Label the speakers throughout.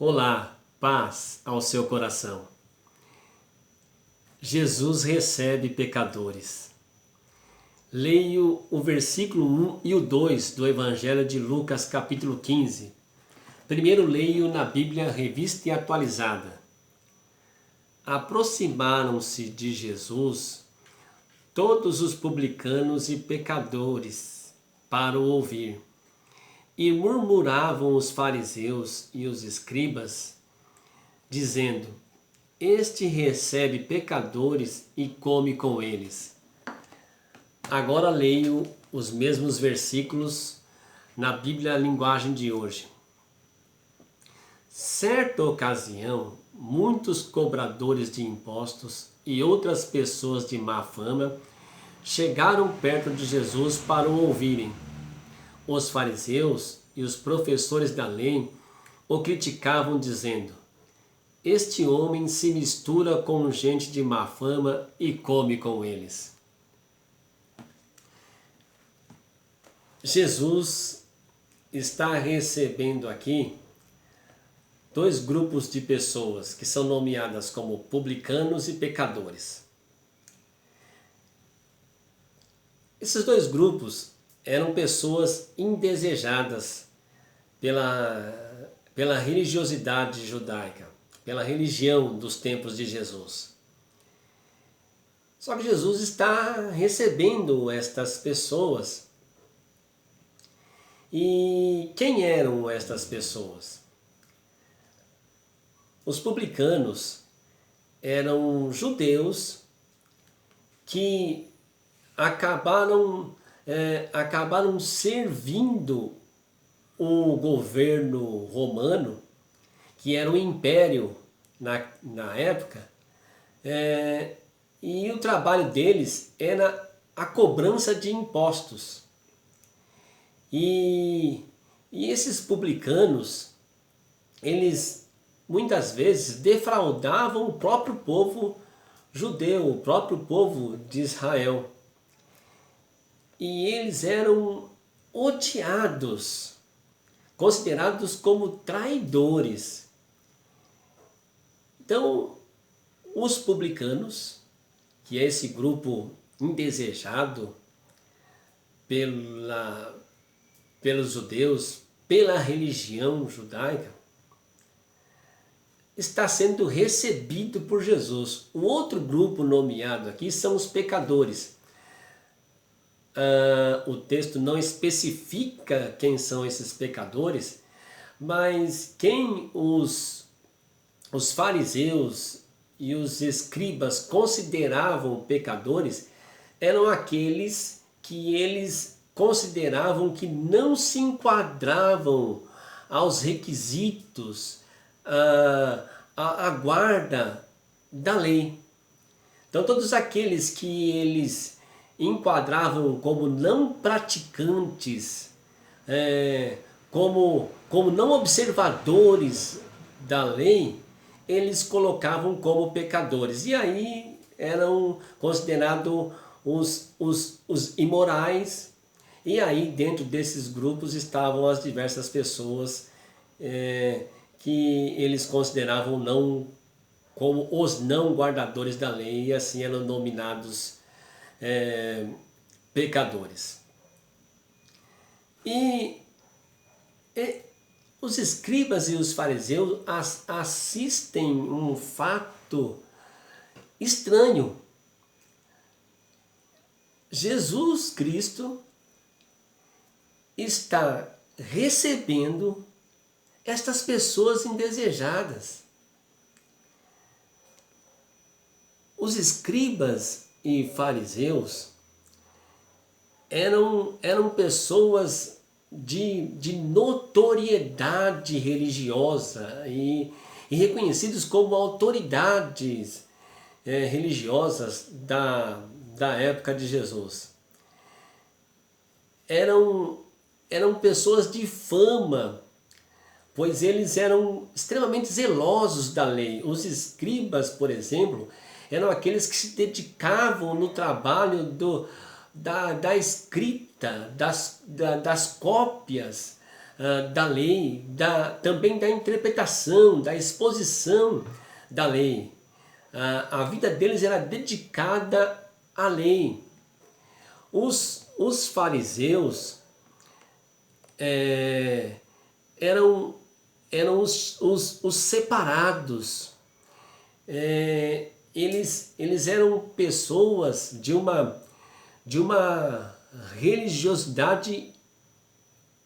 Speaker 1: Olá, paz ao seu coração. Jesus recebe pecadores. Leio o versículo 1 e o 2 do Evangelho de Lucas, capítulo 15. Primeiro leio na Bíblia Revista e Atualizada. Aproximaram-se de Jesus todos os publicanos e pecadores para o ouvir. E murmuravam os fariseus e os escribas, dizendo: Este recebe pecadores e come com eles. Agora leio os mesmos versículos na Bíblia Linguagem de hoje. Certa ocasião, muitos cobradores de impostos e outras pessoas de má fama chegaram perto de Jesus para o ouvirem. Os fariseus e os professores da lei o criticavam, dizendo: Este homem se mistura com gente de má fama e come com eles. Jesus está recebendo aqui dois grupos de pessoas que são nomeadas como publicanos e pecadores. Esses dois grupos eram pessoas indesejadas pela religiosidade judaica, pela religião dos tempos de Jesus. Só que Jesus está recebendo estas pessoas. E quem eram estas pessoas? Os publicanos eram judeus que acabaram servindo o governo romano, que era um império na época, e o trabalho deles era a cobrança de impostos. E esses publicanos, eles muitas vezes defraudavam o próprio povo judeu, o próprio povo de Israel. E eles eram odiados, considerados como traidores. Então, os publicanos, que é esse grupo indesejado pelos judeus, pela religião judaica, está sendo recebido por Jesus. O outro grupo nomeado aqui são os pecadores. O texto não especifica quem são esses pecadores, mas quem os fariseus e os escribas consideravam pecadores eram aqueles que eles consideravam que não se enquadravam aos requisitos, à guarda da lei. Então todos aqueles que eles enquadravam como não praticantes, como não observadores da lei, eles colocavam como pecadores. E aí eram considerados os imorais. E aí dentro desses grupos estavam as diversas pessoas que eles consideravam como os não guardadores da lei, e assim eram nominados pecadores. E os escribas e os fariseus assistem um fato estranho. Jesus Cristo está recebendo estas pessoas indesejadas. Os escribas e fariseus eram pessoas de notoriedade religiosa e reconhecidos como autoridades religiosas da época de Jesus. Eram pessoas de fama, pois eles eram extremamente zelosos da lei. Os escribas, por exemplo, eram aqueles que se dedicavam no trabalho da escrita, das cópias da lei, também da interpretação, da exposição da lei. A vida deles era dedicada à lei. Os fariseus eram os separados. Eles eram pessoas de uma religiosidade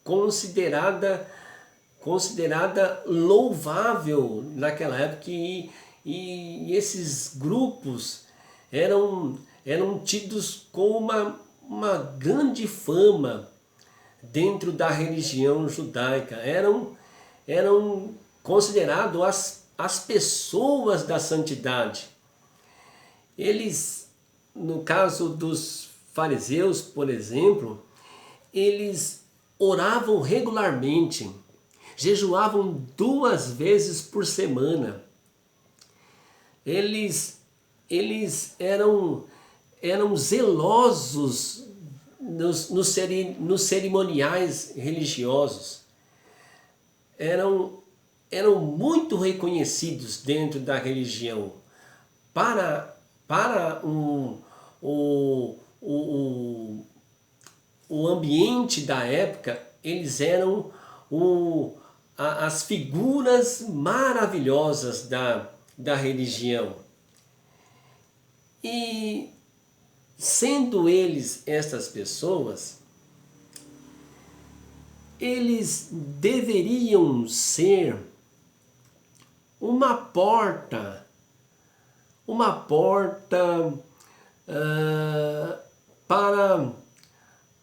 Speaker 1: considerada louvável naquela época, e esses grupos eram tidos com uma grande fama dentro da religião judaica. Eram considerados as pessoas da santidade. Eles, no caso dos fariseus, por exemplo, eles oravam regularmente, jejuavam 2 vezes por semana. Eles eram zelosos nos cerimoniais religiosos. Eram muito reconhecidos dentro da religião. Para o ambiente da época, eles eram as figuras maravilhosas da religião. E sendo eles estas pessoas, eles deveriam ser uma porta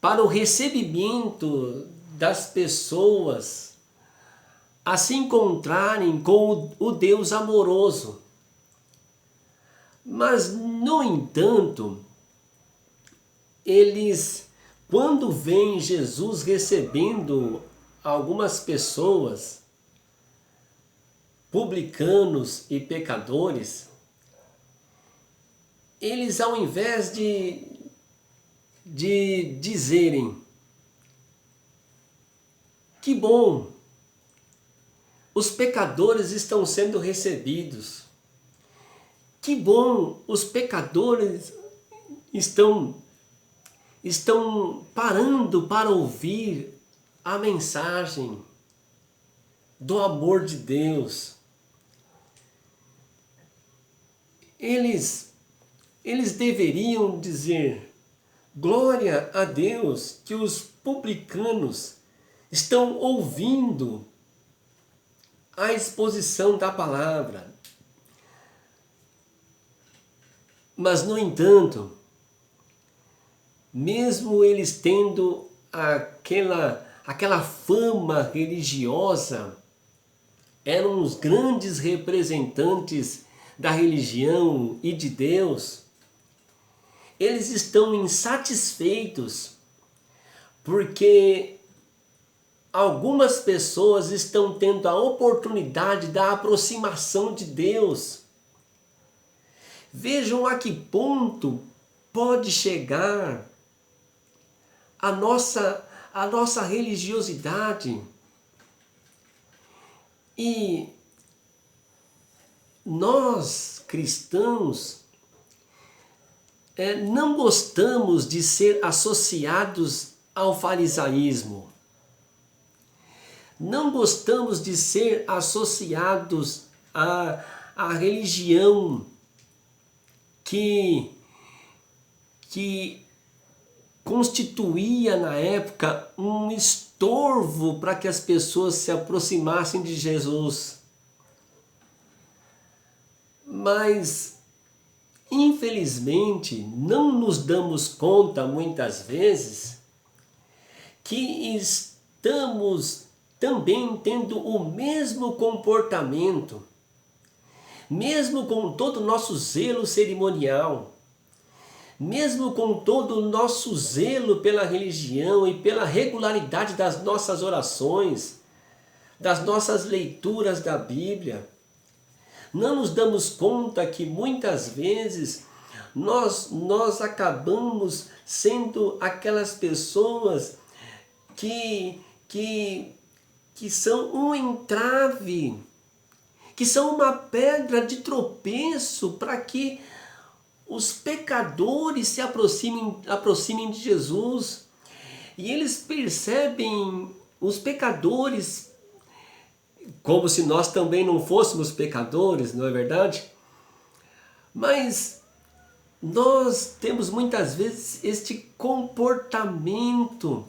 Speaker 1: para o recebimento das pessoas a se encontrarem com o Deus amoroso. Mas, no entanto, eles, quando veem Jesus recebendo algumas pessoas, publicanos e pecadores, eles, ao invés de dizerem: que bom, os pecadores estão sendo recebidos, que bom, os pecadores estão parando para ouvir a mensagem do amor de Deus. Eles deveriam dizer: glória a Deus que os publicanos estão ouvindo a exposição da palavra. Mas, no entanto, mesmo eles tendo aquela fama religiosa, eram os grandes representantes da religião e de Deus, eles estão insatisfeitos porque algumas pessoas estão tendo a oportunidade da aproximação de Deus. Vejam a que ponto pode chegar a nossa religiosidade. E nós, cristãos, não gostamos de ser associados ao farisaísmo. Não gostamos de ser associados à religião que constituía na época um estorvo para que as pessoas se aproximassem de Jesus. Mas, infelizmente, não nos damos conta muitas vezes que estamos também tendo o mesmo comportamento, mesmo com todo o nosso zelo cerimonial, mesmo com todo o nosso zelo pela religião e pela regularidade das nossas orações, das nossas leituras da Bíblia, não nos damos conta que muitas vezes nós acabamos sendo aquelas pessoas que que são um entrave, que são uma pedra de tropeço para que os pecadores se aproximem de Jesus. E eles percebem os pecadores como se nós também não fôssemos pecadores, não é verdade? Mas nós temos muitas vezes este comportamento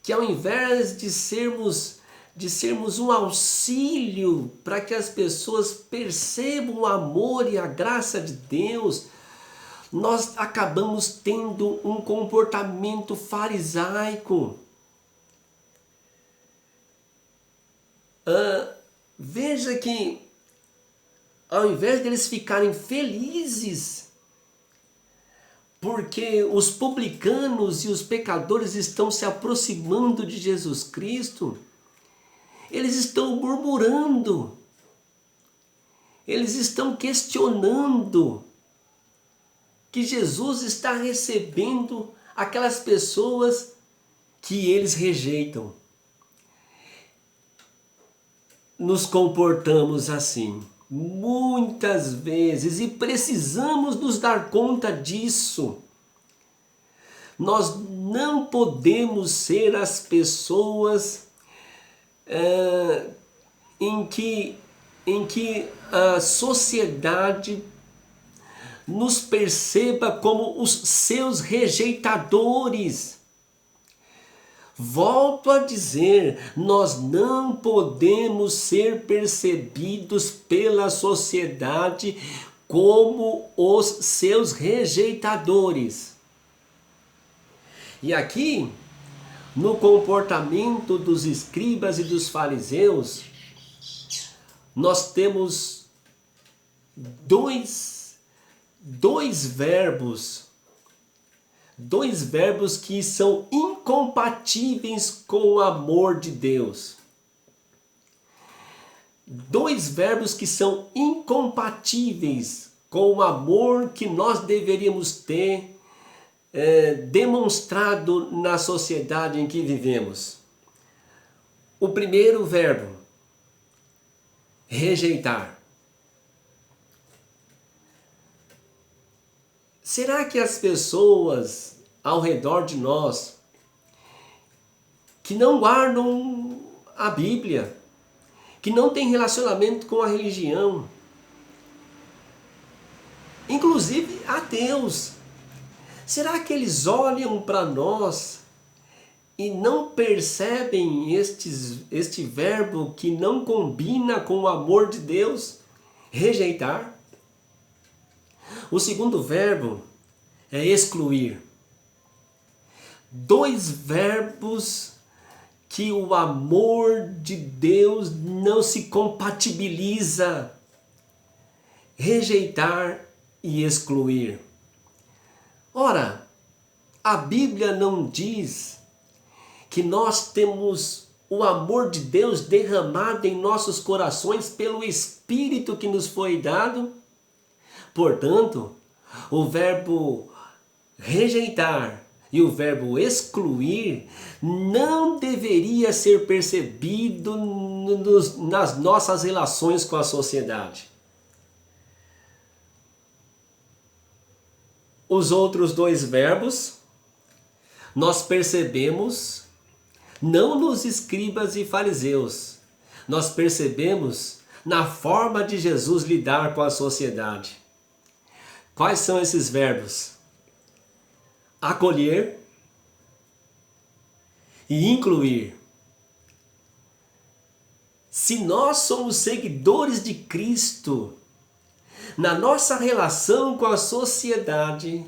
Speaker 1: que, ao invés de sermos um auxílio para que as pessoas percebam o amor e a graça de Deus, nós acabamos tendo um comportamento farisaico. Veja que, ao invés deles ficarem felizes, porque os publicanos e os pecadores estão se aproximando de Jesus Cristo, eles estão murmurando, eles estão questionando que Jesus está recebendo aquelas pessoas que eles rejeitam. Nos comportamos assim muitas vezes e precisamos nos dar conta disso. Nós não podemos ser as pessoas em que a sociedade nos perceba como os seus rejeitadores. Volto a dizer, nós não podemos ser percebidos pela sociedade como os seus rejeitadores. E aqui, no comportamento dos escribas e dos fariseus, nós temos dois verbos que são incompatíveis com o amor de Deus. Dois verbos que são incompatíveis com o amor que nós deveríamos ter demonstrado na sociedade em que vivemos. O primeiro verbo, rejeitar. Será que as pessoas ao redor de nós que não guardam a Bíblia, que não têm relacionamento com a religião, inclusive ateus, será que eles olham para nós e não percebem este verbo que não combina com o amor de Deus? Rejeitar. O segundo verbo é excluir. Dois verbos que o amor de Deus não se compatibiliza. Rejeitar e excluir. Ora, a Bíblia não diz que nós temos o amor de Deus derramado em nossos corações pelo Espírito que nos foi dado? Portanto, o verbo rejeitar e o verbo excluir não deveria ser percebido nas nossas relações com a sociedade. Os outros dois verbos nós percebemos não nos escribas e fariseus, nós percebemos na forma de Jesus lidar com a sociedade. Quais são esses verbos? Acolher e incluir. Se nós somos seguidores de Cristo, na nossa relação com a sociedade,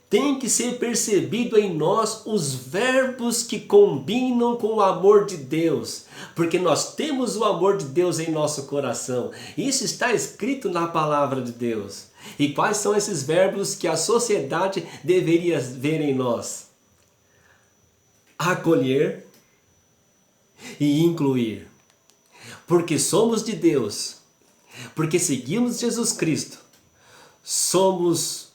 Speaker 1: tem que ser percebido em nós os verbos que combinam com o amor de Deus, porque nós temos o amor de Deus em nosso coração. Isso está escrito na palavra de Deus. E quais são esses verbos que a sociedade deveria ver em nós? Acolher e incluir. Porque somos de Deus, porque seguimos Jesus Cristo, somos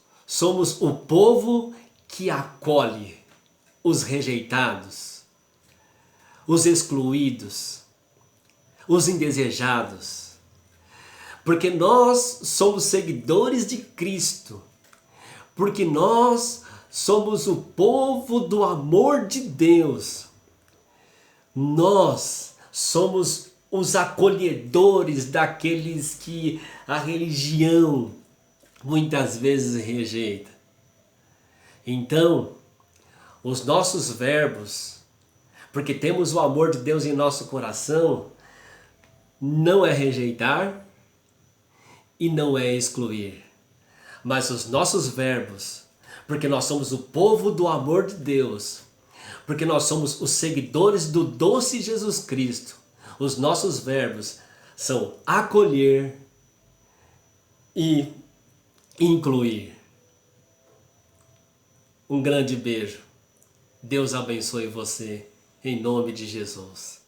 Speaker 1: o povo que acolhe os rejeitados, os excluídos, os indesejados. Porque nós somos seguidores de Cristo. Porque nós somos o povo do amor de Deus. Nós somos os acolhedores daqueles que a religião muitas vezes rejeita. Então, os nossos verbos, porque temos o amor de Deus em nosso coração, não é rejeitar e não é excluir. Mas os nossos verbos, porque nós somos o povo do amor de Deus, porque nós somos os seguidores do doce Jesus Cristo, os nossos verbos são acolher e incluir. Um grande beijo. Deus abençoe você, em nome de Jesus.